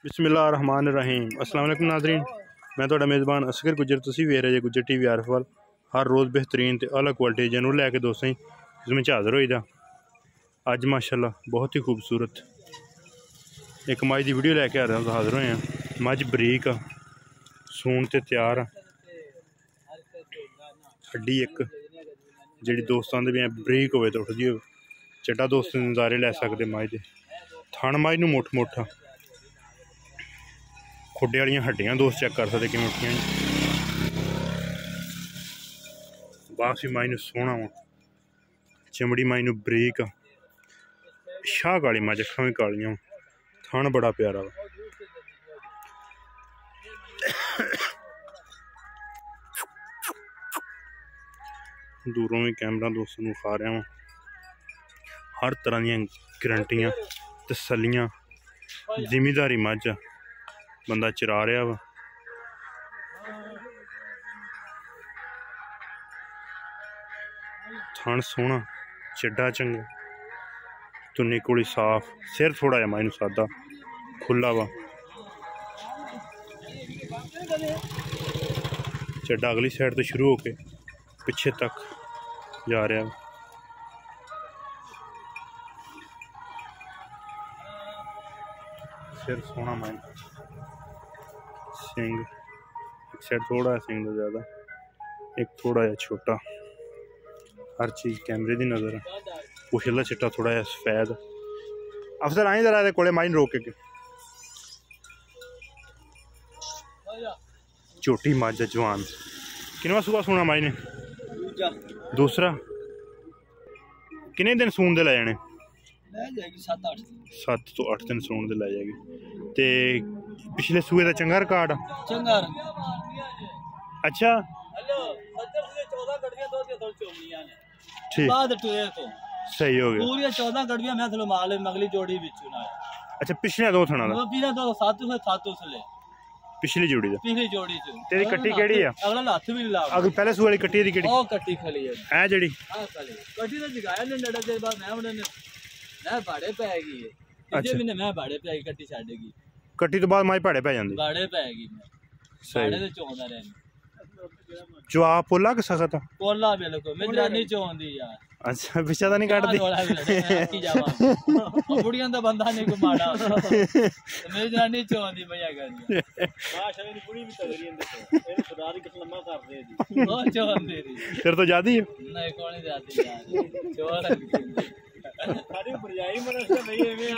बिस्मिल्लाहिर्रहमानिर्रहीम। अस्सलाम वालेकुम नाज़रीन, मैं तुहाडा मेज़बान असगर गुजर। तुसीं वेख रहे जे गुजर टीवी आरफल। हर रोज़ बेहतरीन ते आला क्वालिटी जनूर लैके दोस्तें इसमें हाज़र होई दा। अज माशाल्लाह बहुत ही खूबसूरत एक मज की वीडियो लैके हाज़र होए हैं। मझ बरीक सून ते तैयार हड्डी एक जी दोस्त आंदे भी बरीक होवे तो उठदी हो चड्डा दोस्त नज़ारे लै सकते मझ दे। थन मझ नूं मुठ मुठ खुडे वाली हड्डियां दोस्त चेक कर सकते किवें उठियां। बास भी मझ नूं सोहना वा, चमड़ी मझ नूं बरीक, शाह काली मझ, अक्खां भी कालियां, थन बड़ा प्यारा वा। दूरों भी कैमरा दोस्तों को खा रहा वा। हर तरह दी गारंटियां तसलियां, जिमीदारी मझ बंदा चरा रहा वा। थन सोहना, चड्डा चंगा, तुन्नी कुड़ी साफ, सिर थोड़ा जा मझ नूं सादा खुला वा। चड्डा अगली साइड तो शुरू होके पिछे तक जा रहा है। सिर सोहना मन, सिंग एक साइड थोड़ा है सिंग तो ज़्यादा, एक थोड़ा है छोटा। हर चीज़ कैमरे की नज़र है। पुछला चिट्टा थोड़ा है सफेद। अफसर आई जरा कोले माइन रोक के। छोटी मझ जवान किनवा सुबह सूना मझ ने? दूसरा किन्ने दिन सून दे लै जाने? 7 तो 8 दिन सून दे लै जाएगी। ते पिछले सूए का चंगा रिकॉर्ड? अच्छा ठीक, सही हो गया। पूरी 14 गड़बियां मैं थलो माल मगली जोड़ी बिचू ना। अच्छा पिछले दो थना दा? पिछले दो 7 से 7 उसले पिछली जोड़ी दा? पिछली जोड़ी च तेरी कट्टी केड़ी है? अगला हाथ भी ला। अगर पहले सूए वाली कट्टी दी केड़ी? ओ कट्टी खली है ए जेड़ी हां खली कट्टी तो जगाया ने नड़ा दे बाद मैं उन्हें मैं भाड़े पैगी है। अच्छा मैंने मैं भाड़े पैगी कट्टी छाड़ेगी। कट्टी तो बाद माई भाड़े पै जांदी? भाड़े पैगी मैं भाड़े ते चोंदा रहनी। जो आप पोला के सखत पोला बिल्कुल मैं जानी चोंदी यार। अच्छा पिछा तो नहीं काटदी? बुढ़ियां दा बंदा नहीं को माड़ा मैं जानी चोंदी भैया करनी माशा मेरी बुढ़ी भी तगड़ी है। ए खुदा दी कसम लम्मा कर दे दी बहुत चोंदी दी। फिर तो जादी है? नहीं कोई नहीं जादी यार चोर सारी भरजाई मन से नहीं है मैं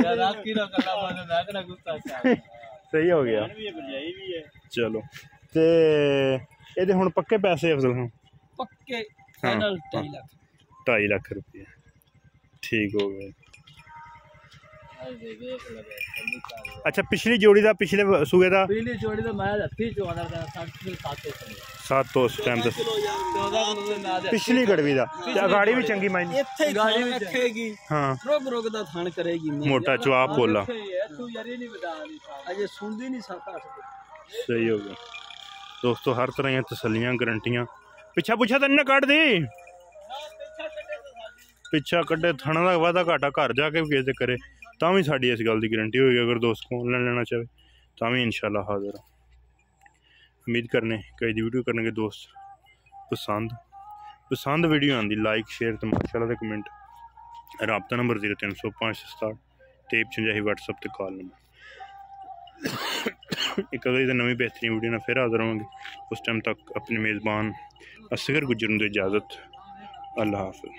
यार रात की ना कला बंद ना करा गुस्सा सा सही हो गया। भरजाई भी है। चलो ते ਇਹਦੇ ਹੁਣ पक्के पैसे अफजल हैं? पक्के फाइनल 2.5 लाख रुपये ठीक हो गए। अच्छा पिछली जोड़ी का पिछले सूए का? पिछली जोड़ी का मैं हत्थी चोंदा था 7 तो उस टाइम तक पिछली गड़वी का गाड़ी भी चंगी माइन गाड़ी भी रखेगी। हां रोग रोग दा थान करेगी मोटा चुआप बोला तू यार नहीं बता अजे सुनदी नहीं सकता। सही हो गया दोस्तों। हर तरह की तसलियां गारंटियां पिछा पुछा तो नहीं कट दी? पिछा कड्डे थना का वादा घाटा घर जाके भी किसी करे तो भी साड़ी इस गल की गारंटी होगी। अगर दोस्त को ऑनलाइन लेना चाहे तो भी इंशाल्लाह हाजिर। उम्मीद करने कई वीडियो करने के दोस्त पसंद वीडियो आंदी लाइक शेयर तो माशाल्लाह कमेंट। रबता नंबर 030567 53 व्हाट्सएप ते कॉल नंबर। एक अगली नवी बेहतरीन वीडियो ना फिर हाजिर होंगे। उस टाइम तक अपने मेज़बान असगर गुजर को इजाज़त। अल्लाह हाफ़िज़।